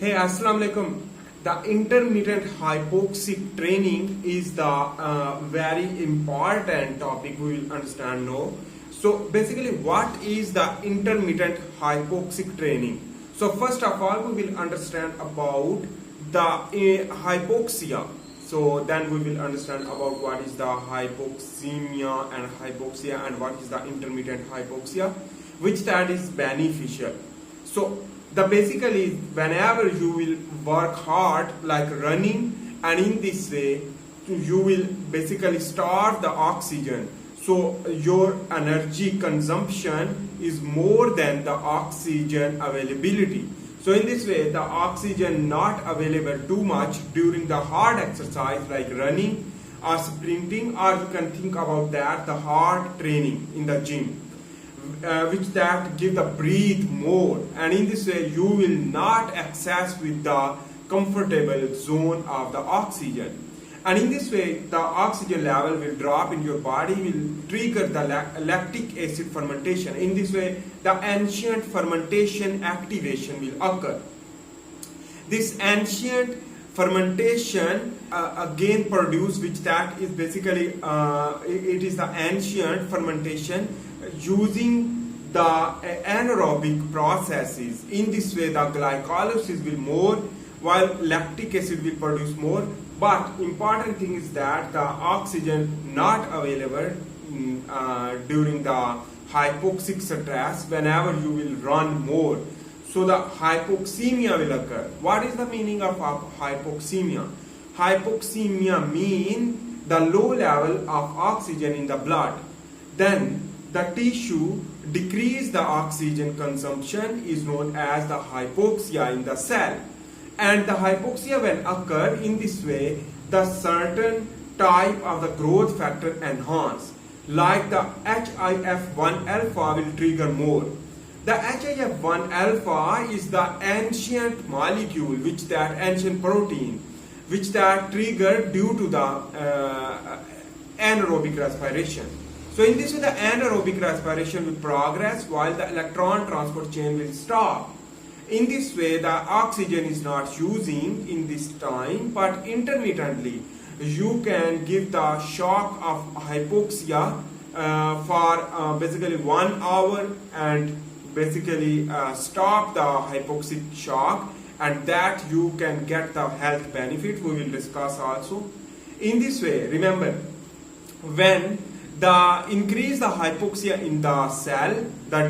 Hey, Assalamu alaikum. The intermittent hypoxic training is the very important topic we will understand now. So basically, what is the intermittent hypoxic training? So first of all, we will understand about the hypoxia. So then we will understand about what is the hypoxemia and hypoxia and what is the intermittent hypoxia, which that is beneficial. So the basically whenever you will work hard like running, and in this way you will basically starve the oxygen, so your energy consumption is more than the oxygen availability. So in this way the oxygen not available too much during the hard exercise like running or sprinting, or you can think about that the hard training in the gym, which that give the breathe more, and in this way you will not access with the comfortable zone of the oxygen, and in this way the oxygen level will drop in your body, will trigger the lactic acid fermentation. In this way the ancient fermentation activation will occur. This ancient fermentation again produce, which that is basically it is the ancient fermentation using the anaerobic processes. In this way the glycolysis will more while lactic acid will produce more, but important thing is that the oxygen not available during the hypoxic stress whenever you will run more. So the hypoxemia will occur. What is the meaning of hypoxemia? Hypoxemia means the low level of oxygen in the blood. Then the tissue decrease the oxygen consumption is known as the hypoxia in the cell. And the hypoxia when occur in this way, the certain type of the growth factor enhance, like the HIF1 Alpha will trigger more. The HIF1 Alpha is the ancient molecule, which that ancient protein, which that trigger due to the anaerobic respiration. So in this way the anaerobic respiration will progress while the electron transport chain will stop. In this way the oxygen is not using in this time, but intermittently you can give the shock of hypoxia for basically 1 hour and basically stop the hypoxic shock, and that you can get the health benefit we will discuss also. In this way, remember, when the increase the hypoxia in the cell, the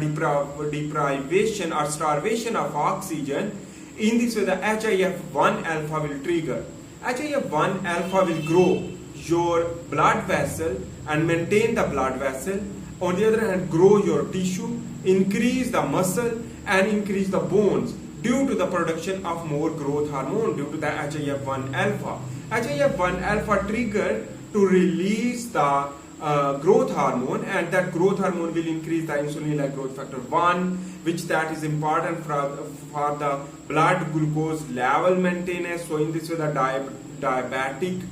deprivation or starvation of oxygen, in this way the HIF1 alpha will trigger. HIF1 alpha will grow your blood vessel and maintain the blood vessel. On the other hand, grow your tissue, increase the muscle and increase the bones due to the production of more growth hormone due to the HIF1 alpha. HIF1 alpha triggered to release the growth hormone, and that growth hormone will increase the insulin like growth factor 1, which that is important for the blood glucose level maintenance. So in this way the diabetic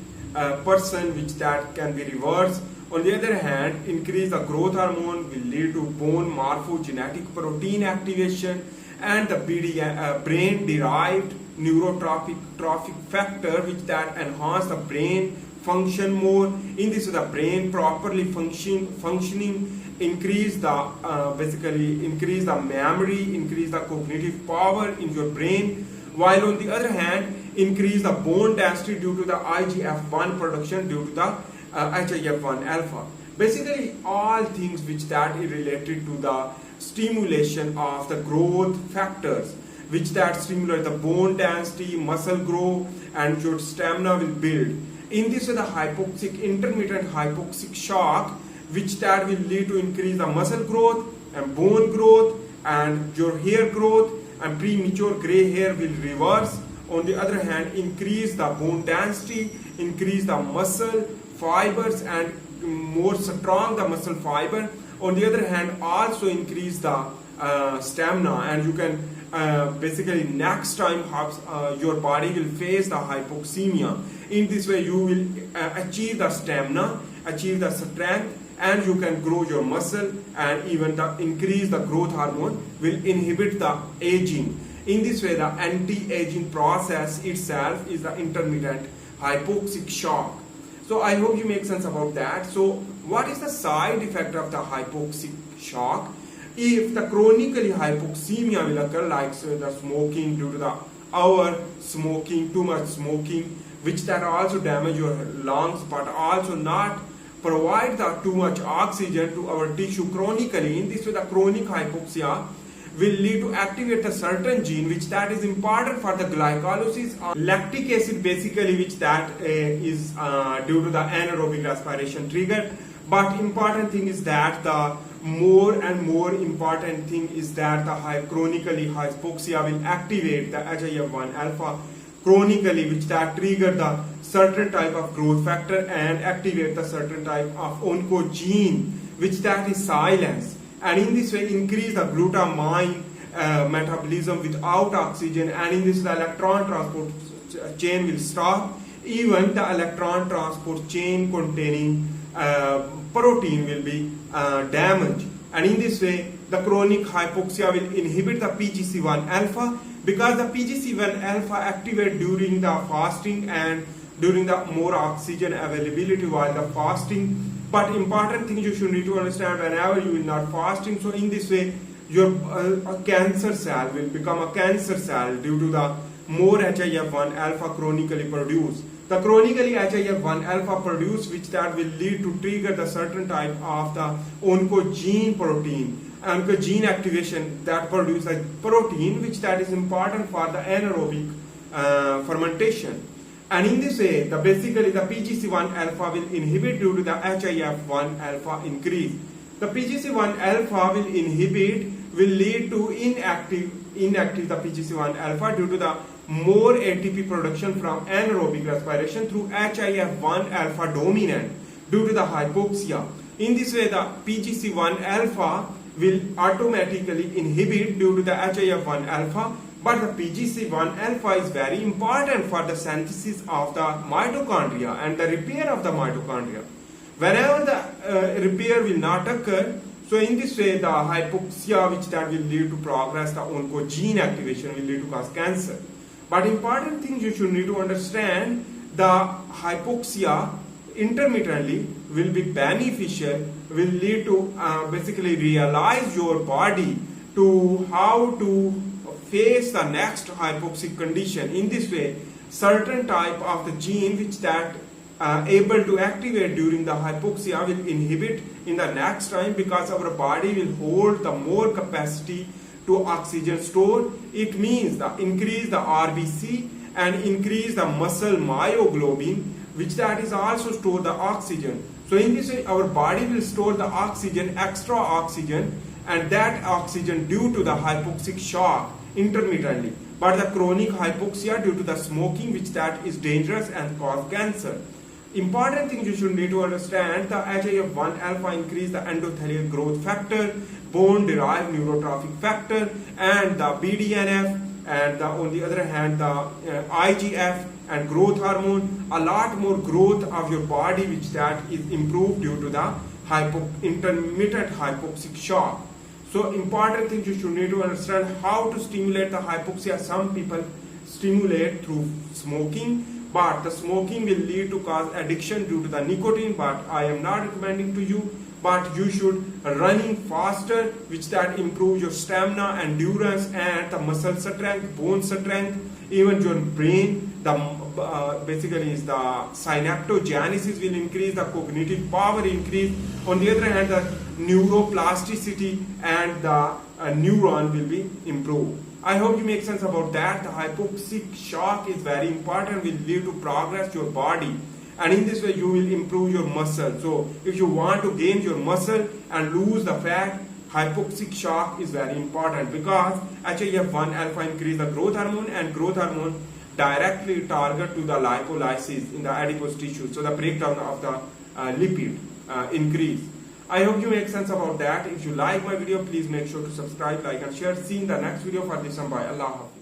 person, which that can be reversed. On the other hand, increase the growth hormone will lead to bone morphogenetic protein activation and the brain derived neurotrophic factor, which that enhance the brain function more. In this way the brain properly functioning, increase the basically increase the memory, increase the cognitive power in your brain, while on the other hand increase the bone density due to the IGF-1 production due to the HIF1 alpha. Basically all things which that is related to the stimulation of the growth factors, which that stimulate the bone density, muscle growth, and your stamina will build. In this way the hypoxic intermittent hypoxic shock, which that will lead to increase the muscle growth and bone growth and your hair growth, and premature gray hair will reverse. On the other hand, increase the bone density, increase the muscle fibers and more strong the muscle fiber. On the other hand, also increase the stamina, and you can basically next time your body will face the hypoxemia. In this way you will achieve the stamina, achieve the strength, and you can grow your muscle, and even the increase the growth hormone will inhibit the aging. In this way, the anti-aging process itself is the intermittent hypoxic shock. So I hope you make sense about that. So what is the side effect of the hypoxic shock? If the chronically hypoxemia will occur, like the smoking due to the smoking, too much smoking, which that also damage your lungs, but also not provide the too much oxygen to our tissue chronically. In this way, the chronic hypoxia will lead to activate a certain gene which that is important for the glycolysis of lactic acid, basically, which that is due to the anaerobic respiration trigger. But important thing is that the more and more important thing is that the chronically hypoxia will activate the HIF1 alpha chronically, which that trigger the certain type of growth factor and activate the certain type of oncogene, which that is silenced. And in this way increase the glutamine metabolism without oxygen, and in this the electron transport chain will stop. Even the electron transport chain containing protein will be damaged, and in this way the chronic hypoxia will inhibit the PGC1 alpha, because the PGC1 alpha activate during the fasting and during the more oxygen availability while the fasting. But important thing you should need to understand, whenever you will not fasting, so in this way your cancer cell will become a cancer cell due to the more HIF1 alpha chronically produced. The chronically HIF1 alpha produced, which that will lead to trigger the certain type of the oncogene protein, oncogene activation that produce a protein which that is important for the anaerobic fermentation. And in this way, basically the PGC1 alpha will inhibit due to the HIF1 alpha increase. The PGC1 alpha will inhibit will lead to inactive the PGC1 alpha due to the more ATP production from anaerobic respiration through HIF1 alpha dominant due to the hypoxia. In this way, the PGC1 alpha will automatically inhibit due to the HIF1 alpha. But the PGC1 alpha is very important for the synthesis of the mitochondria and the repair of the mitochondria. Whenever the repair will not occur, so in this way the hypoxia, which that will lead to progress, the oncogene activation will lead to cause cancer. But important thing you should need to understand, the hypoxia intermittently will be beneficial, will lead to basically realize your body to how to face the next hypoxic condition. In this way, certain type of the gene which that able to activate during the hypoxia will inhibit in the next time, because our body will hold the more capacity to oxygen store. It means the increase the RBC and increase the muscle myoglobin, which that is also store the oxygen. So in this way our body will store the oxygen, extra oxygen, and that oxygen due to the hypoxic shock intermittently. But the chronic hypoxia due to the smoking, which that is dangerous and cause cancer. Important thing you should need to understand, the HIF1 alpha increase the endothelial growth factor, bone derived neurotrophic factor, and the BDNF, and on the other hand the IGF and growth hormone. A lot more growth of your body, which that is improved due to the intermittent hypoxic shock. So important thing you should need to understand, how to stimulate the hypoxia. Some people stimulate through smoking, but the smoking will lead to cause addiction due to the nicotine, but I am not recommending to you. But you should running faster, which that improves your stamina, endurance, and the muscle strength, bone strength, even your brain. Basically is the synaptogenesis will increase, the cognitive power increase. On the other hand, the neuroplasticity and the neuron will be improved. I hope you make sense about that. The hypoxic shock is very important, will lead to progress your body, and in this way you will improve your muscle. So if you want to gain your muscle and lose the fat, hypoxic shock is very important, because HIF1 alpha increase the growth hormone, and growth hormone directly target to the lipolysis in the adipose tissue. So the breakdown of the lipid increase. I hope you make sense about that. If you like my video, please make sure to subscribe, like and share. See you in the next video. For this, bye. Allah Hafiz.